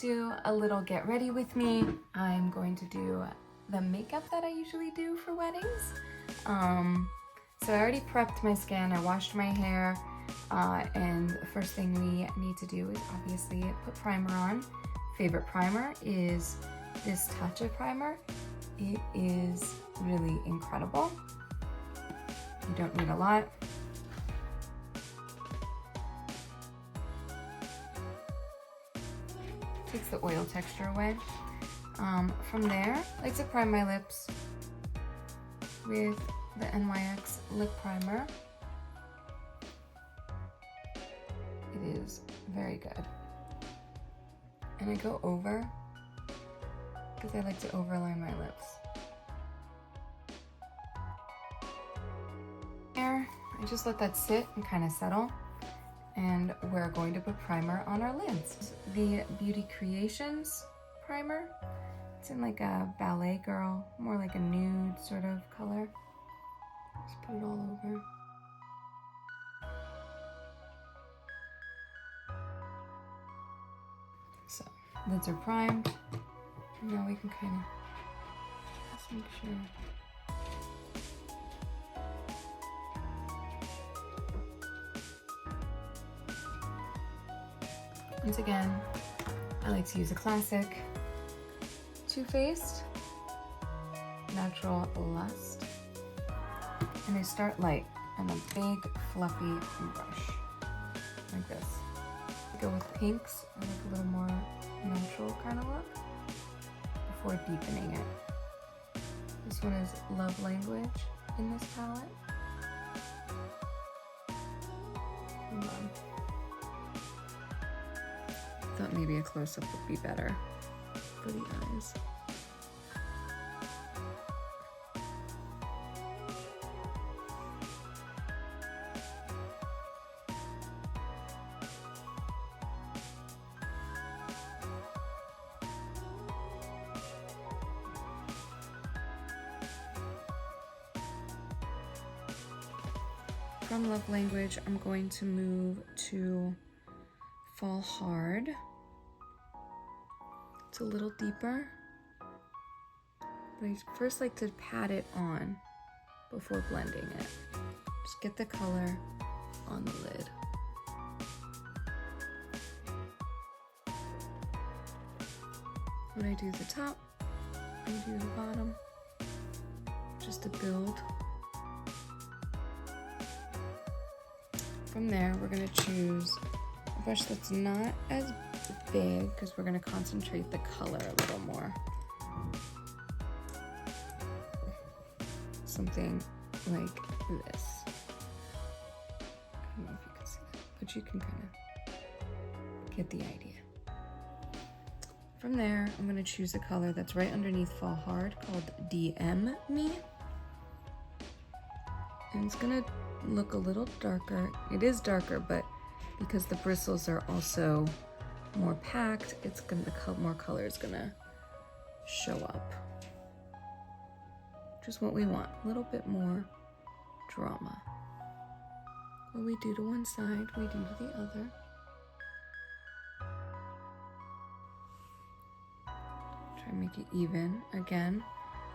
do a little get ready with me. I'm going to do the makeup that I usually do for weddings. So I already prepped my skin, I washed my hair, and the first thing we need to do is obviously put primer on. Favorite primer is this Tatcha primer. It is really incredible. You don't need a lot. Takes the oil texture away. From there, I like to prime my lips with the NYX lip primer. It is very good. And I go over because I like to overline my lips. There, I just let that sit and kind of settle. And we're going to put primer on our lids. The Beauty Creations primer. It's in like a ballet girl, more like a nude sort of color. Just put it all over. So, lids are primed. And now we can kind of just make sure. Once again, I like to use a classic Too Faced Natural Lust. And I start light on a big fluffy brush, like this. I go with pinks, I like a little more natural kind of look, before deepening it. This one is Love Language in this palette. Hold on. Thought maybe a close-up would be better for the eyes. From Love Language, I'm going to move to Fall Hard. It's a little deeper, but I first like to pat it on before blending it. Just get the color on the lid. When I do the top, I do the bottom, just to build. From there, we're gonna choose a brush that's not as big because we're gonna concentrate the color a little more. Something like this. I don't know if you can see that, but you can kind of get the idea. From there, I'm gonna choose a color that's right underneath Fall Hard called DM Me. And it's gonna look a little darker. It is darker, but because the bristles are also more packed, it's gonna, more color is gonna show up. Just what we want, a little bit more drama. What we do to one side, we do to the other. Try and make it even. Again,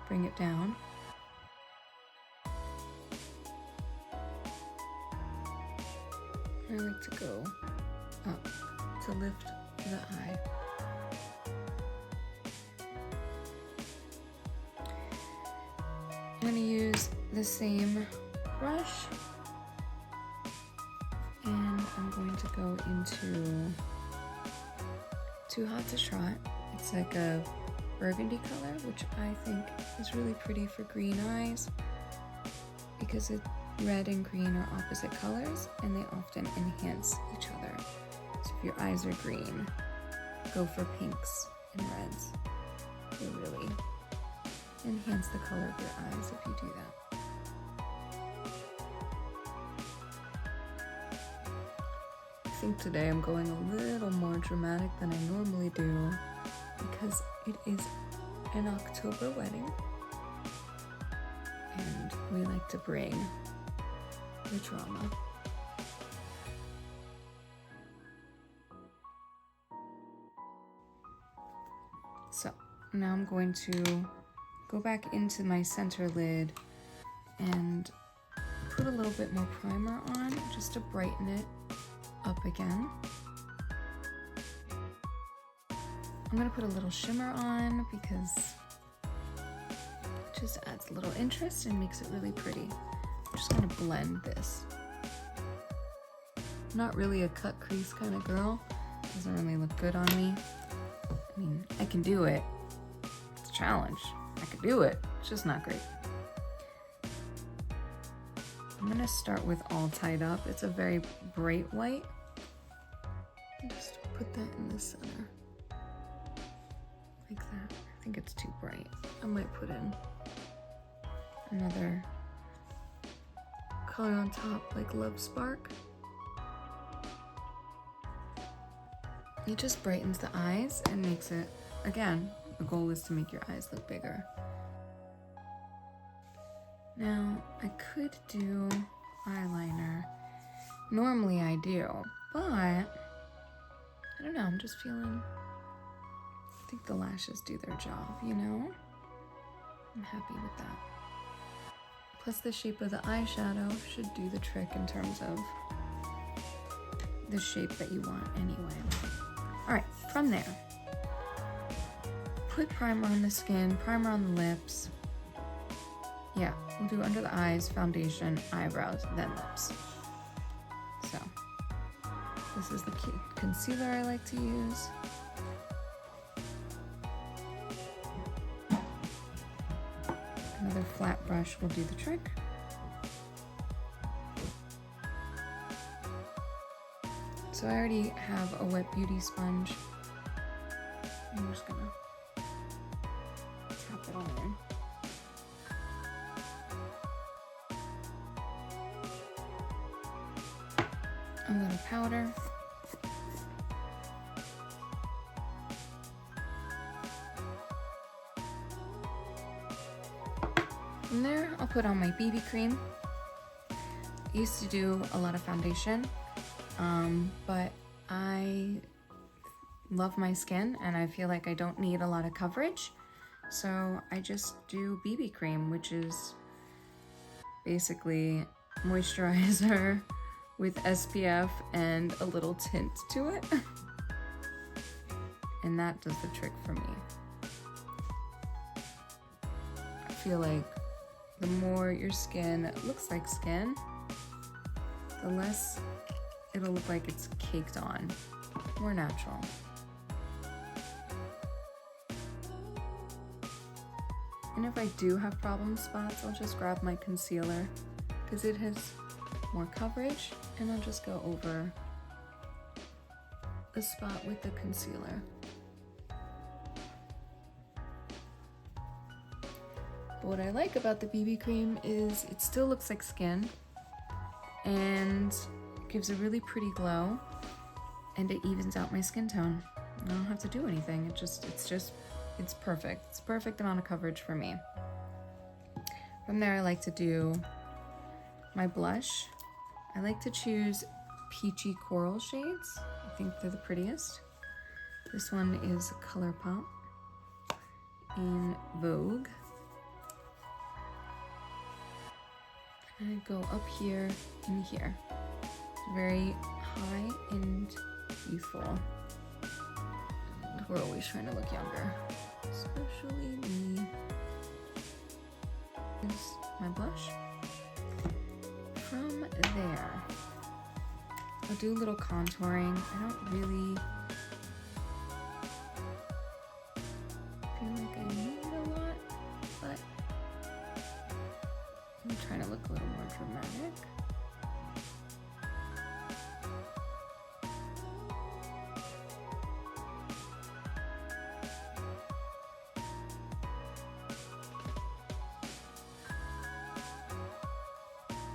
bring it down. I like to go up to lift the eye. I'm going to use the same brush, and I'm going to go into Too Hot to Trot. It's like a burgundy color, which I think is really pretty for green eyes because red and green are opposite colors and they often enhance each other. So if your eyes are green, go for pinks and reds. They really enhance the color of your eyes if you do that. I think today I'm going a little more dramatic than I normally do because it is an October wedding and we like to bring the drama. So now I'm going to go back into my center lid and put a little bit more primer on just to brighten it up again. I'm gonna put a little shimmer on because it just adds a little interest and makes it really pretty. I'm just gonna blend this. I'm not really a cut crease kind of girl. Doesn't really look good on me. I mean, I can do it. It's a challenge. I can do it. It's just not great. I'm gonna start with All Tied Up. It's a very bright white. Just put that in the center. Like that. I think it's too bright. I might put in another color on top, like Love Spark. It just brightens the eyes and makes it, again, the goal is to make your eyes look bigger. Now, I could do eyeliner. Normally I do, but I don't know, I'm just feeling, I think the lashes do their job, you know? I'm happy with that. Plus the shape of the eyeshadow should do the trick in terms of the shape that you want anyway. All right, from there, put primer on the skin, primer on the lips. Yeah, we'll do under the eyes, foundation, eyebrows, then lips. So, this is the concealer I like to use. Another flat brush will do the trick. So I already have a wet beauty sponge. I'm just gonna tap it all in. A little powder. From there, I'll put on my BB cream. I used to do a lot of foundation, but I love my skin and I feel like I don't need a lot of coverage. So I just do BB cream, which is basically moisturizer with SPF and a little tint to it. And that does the trick for me. I feel like the more your skin looks like skin, the less it'll look like it's caked on, more natural. And if I do have problem spots, I'll just grab my concealer because it has more coverage, and I'll just go over the spot with the concealer. But what I like about the BB cream is it still looks like skin and gives a really pretty glow, and it evens out my skin tone. I don't have to do anything. It's perfect. It's perfect amount of coverage for me. From there, I like to do my blush. I like to choose peachy coral shades. I think they're the prettiest. This one is ColourPop in Vogue. And I go up here and here. Very high and youthful. We're always trying to look younger, especially me. This is my blush. From there, I'll do a little contouring. I don't really feel like I need a lot, but I'm trying to look a little more dramatic.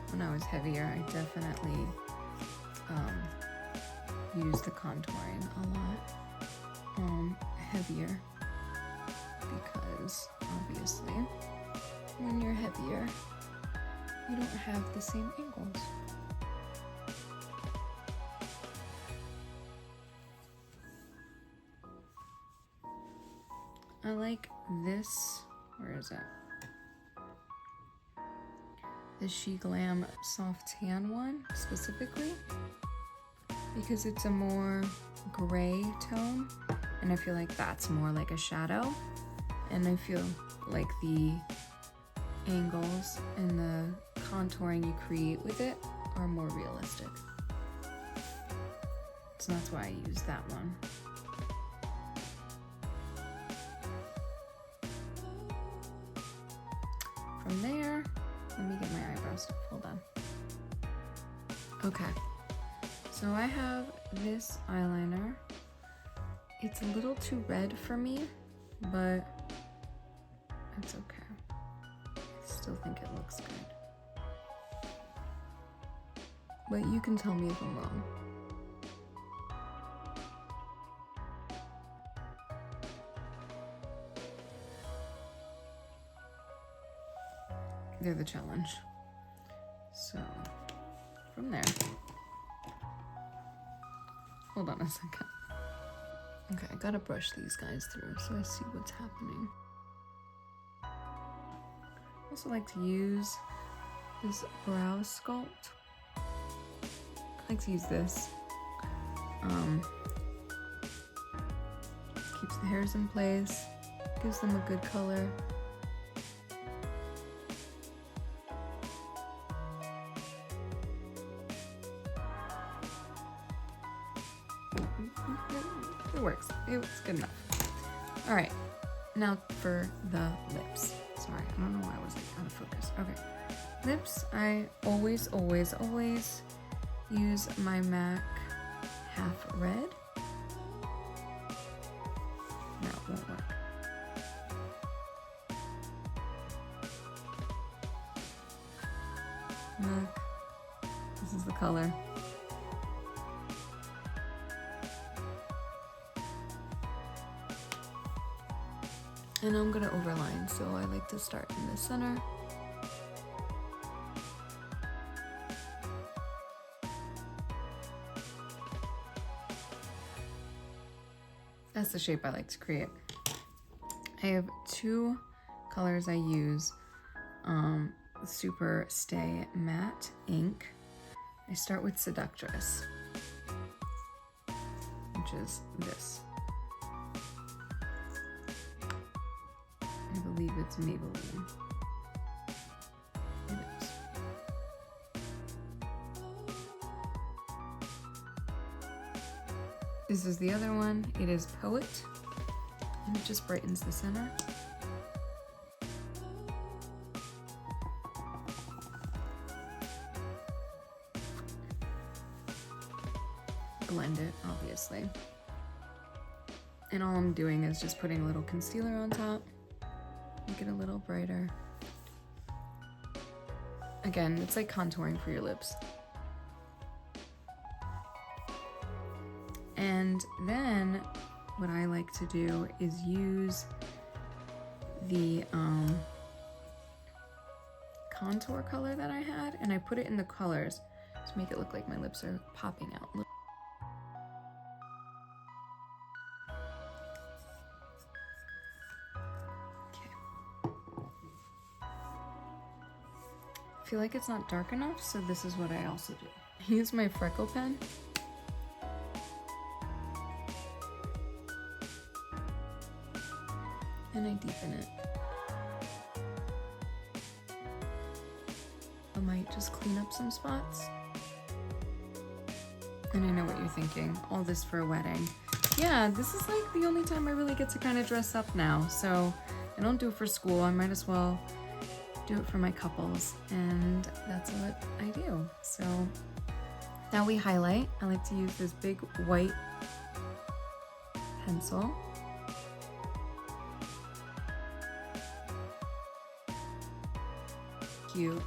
When I was heavier, I definitely used the contouring a lot heavier, because obviously when you're heavier, you don't have the same angles. I like this, where is it? The She Glam Soft Tan one specifically, because it's a more gray tone, and I feel like that's more like a shadow, and I feel like the angles and the contouring you create with it are more realistic. So that's why I use that one. From there, let me get my eyebrows stuff. Hold on. Okay, so I have this eyeliner. It's a little too red for me, but it's okay. I still think it looks good. But you can tell me if I'm wrong. They're the challenge. So, from there. Hold on a second. Okay, I gotta brush these guys through so I see what's happening. I also like to use this brow sculpt. I like to use this. Keeps the hairs in place, gives them a good color. It works. It's good enough. All right, now for the lips. Sorry, I don't know why I was like out of focus. Okay, lips. I always use my MAC Half Red. No, it won't work. MAC. This is the color. And I'm gonna overline, so I like to start in the center. That's the shape I like to create. I have two colors I use. Super Stay Matte ink. I start with Seductress, which is this. I believe it's Maybelline. It is. This is the other one. It is Poet, and it just brightens the center. Blend it, obviously. And all I'm doing is just putting a little concealer on top. Make it a little brighter. Again, it's like contouring for your lips. And then what I like to do is use the contour color that I had, and I put it in the colors to make it look like my lips are popping out. I feel like it's not dark enough, so this is what I also do. I use my freckle pen. And I deepen it. I might just clean up some spots. And I know what you're thinking, all this for a wedding. Yeah, this is like the only time I really get to kind of dress up now, so I don't do it for school. I might as well do it for my couples, and that's what I do. So now we highlight. I like to use this big white pencil. Cute.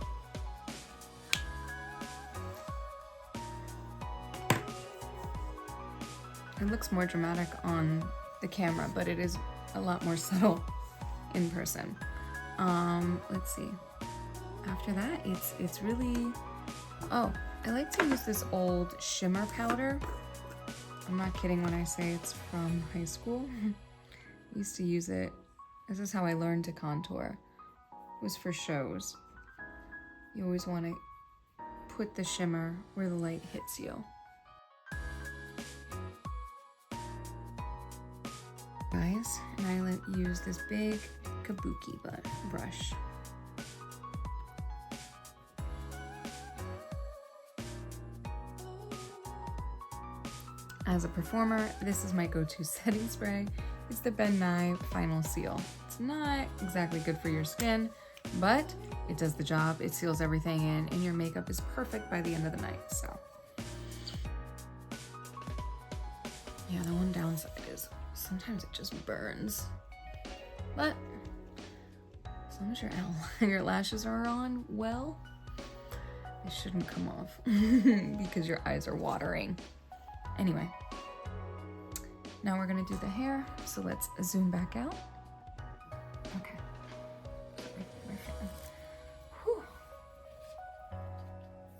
It looks more dramatic on the camera, but it is a lot more subtle in person. Let's see. After that, it's really, oh, I like to use this old shimmer powder. I'm not kidding when I say it's from high school. I used to use it This is how I learned to contour. It was for shows. You always want to put the shimmer where the light hits you. Guys, and I use this big kabuki brush. As a performer, this is my go-to setting spray. It's the Ben Nye Final Seal. It's not exactly good for your skin, but it does the job. It seals everything in, and your makeup is perfect by the end of the night, so. Yeah, the one downside is sometimes it just burns. But as long as your lashes are on well, they shouldn't come off because your eyes are watering. Anyway, now we're gonna do the hair, so let's zoom back out. Okay. Whew.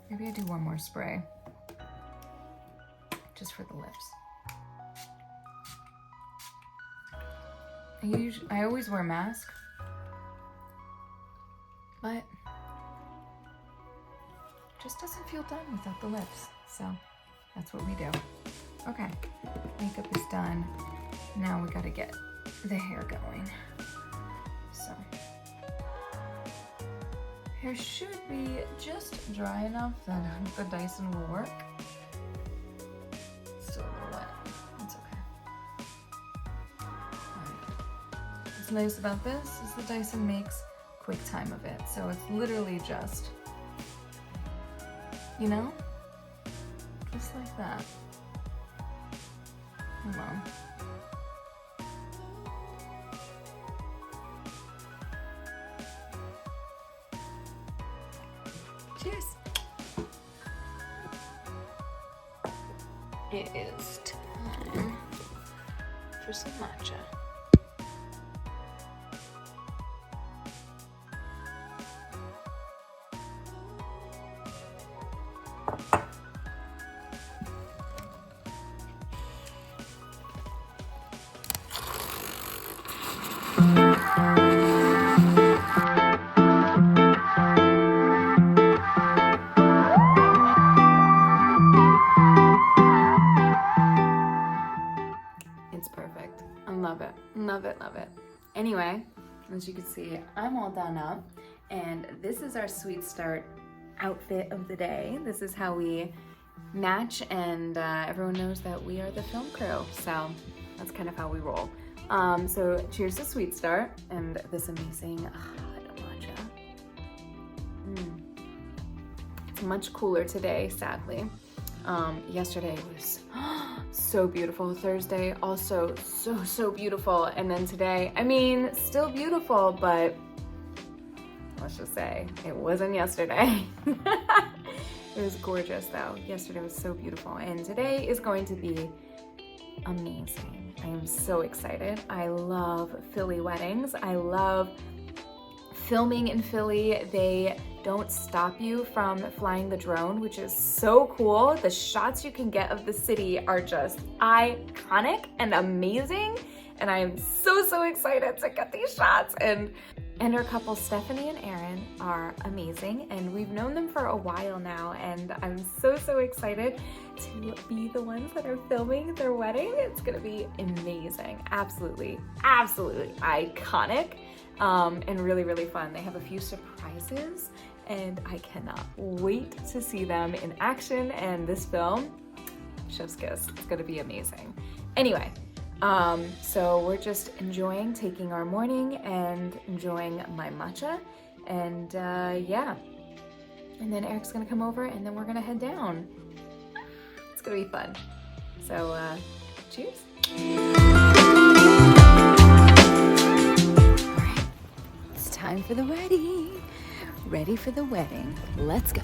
Maybe I do one more spray, just for the lips. I always wear a mask, but it just doesn't feel done without the lips, so that's what we do. Okay, makeup is done. Now we gotta get the hair going. So, hair should be just dry enough that the Dyson will work. Still a little wet, it's okay. Alright. What's nice about this is the Dyson makes quick time of it. So it's literally just, you know, just like that. Hold on. Cheers. It is time for some matcha. It's perfect. I love it. Love it, love it. Anyway, as you can see, I'm all done up, and this is our Sweet Start outfit of the day. This is how we match, and everyone knows that we are the film crew, so that's kind of how we roll. So cheers to Sweet Start and this amazing hot matcha. It's much cooler today, sadly. Yesterday was so beautiful. Thursday also so beautiful, and then today, I mean, still beautiful, but let's just say it wasn't yesterday. It was gorgeous though. Yesterday was so beautiful, and today is going to be amazing. I am so excited. I love Philly weddings. I love filming in Philly. They don't stop you from flying the drone, which is so cool. The shots you can get of the city are just iconic and amazing, and I am so excited to get these shots. And our couple, Stephanie and Aaron, are amazing, and we've known them for a while now, and I'm so excited to be the ones that are filming their wedding. It's gonna be amazing. Absolutely iconic, and really fun. They have a few surprises, and I cannot wait to see them in action. And this film, chef's kiss, it's gonna be amazing. Anyway, so we're just enjoying taking our morning and enjoying my matcha, and yeah. And then Eric's gonna come over, and then we're gonna head down. It's gonna be fun. So cheers. All right, it's time for the wedding. Ready for the wedding. Let's go.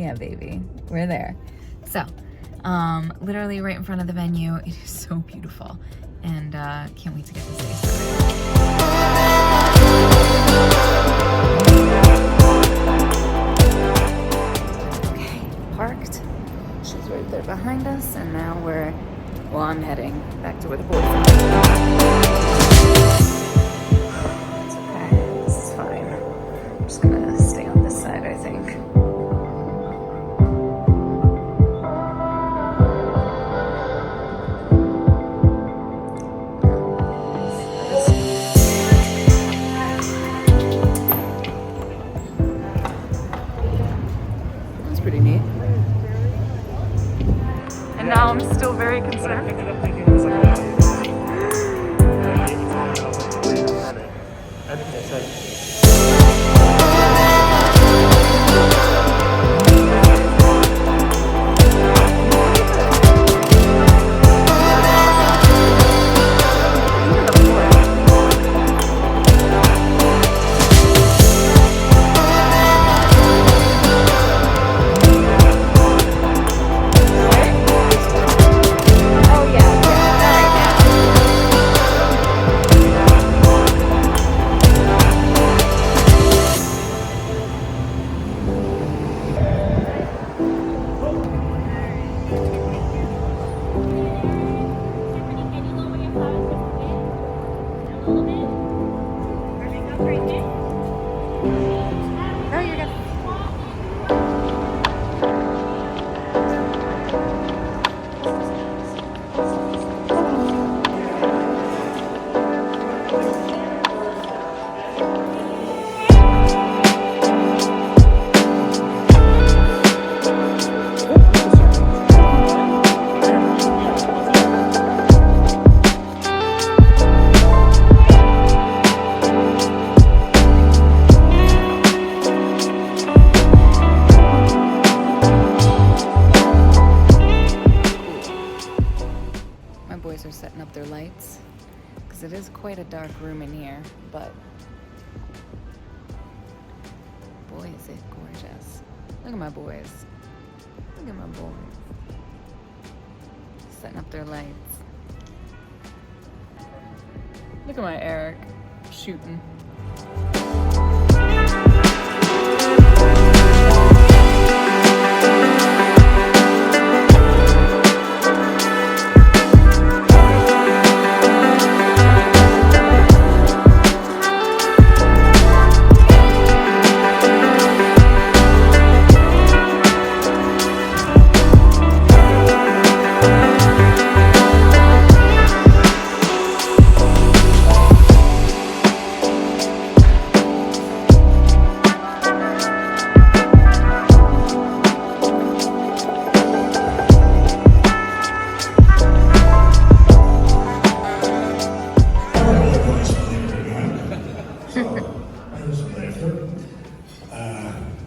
Yeah, baby, we're there. So, literally right in front of the venue. It is so beautiful, and can't wait to get this day started. Okay, parked. She's right there behind us, and now I'm heading back to where the boys are. It's okay, this is fine. I'm just gonna stay on this side, I think. That's pretty neat. And now I'm still very concerned. Are setting up their lights because it is quite a dark room in here, but boy is it gorgeous. Look at my boys. Look at my boys. Setting up their lights. Look at my Eric shooting.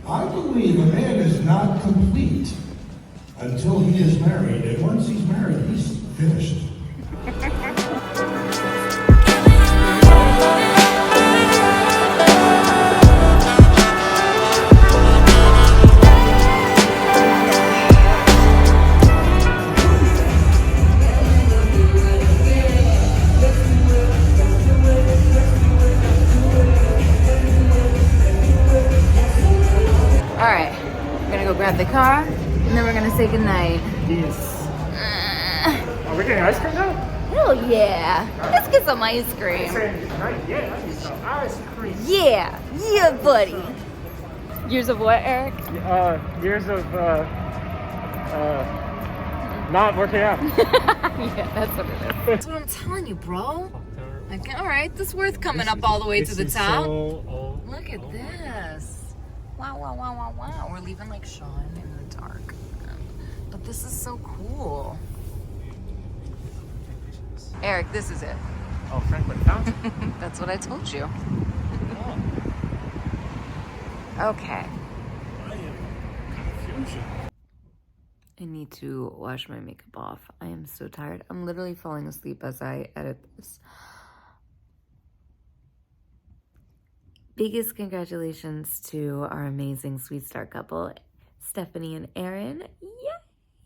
I believe a man is not complete until he is married, and once he's married, he's finished. Alright, we're gonna go grab the car, and then we're gonna say goodnight. Yes. Are we getting ice cream now? Hell yeah! Let's get some ice cream. Yeah, I need some ice cream. Yeah! Yeah, buddy! Years of what, Eric? Years of, not working out. Yeah, that's what it is. That's what I'm telling you, bro. Like, alright, this is worth coming up all the way to the top. Look at this. Wow, wow, wow, wow, wow. We're leaving like Sean in the dark. But this is so cool. Eric, this is it. Oh, Franklin Fountain. That's what I told you. Okay. I need to wash my makeup off. I am so tired. I'm literally falling asleep as I edit this. Biggest congratulations to our amazing Sweet Star couple. Stephanie and Aaron. Yay!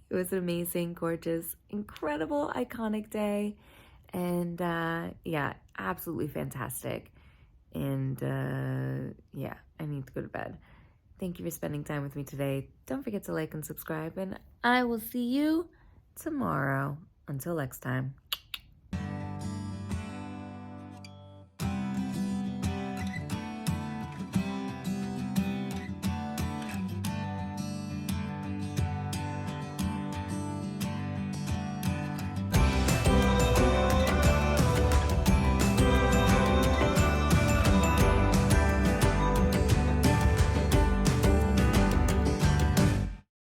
It was an amazing, gorgeous, incredible, iconic day. And yeah, absolutely fantastic. And yeah, I need to go to bed. Thank you for spending time with me today. Don't forget to like and subscribe, and I will see you tomorrow. Until next time.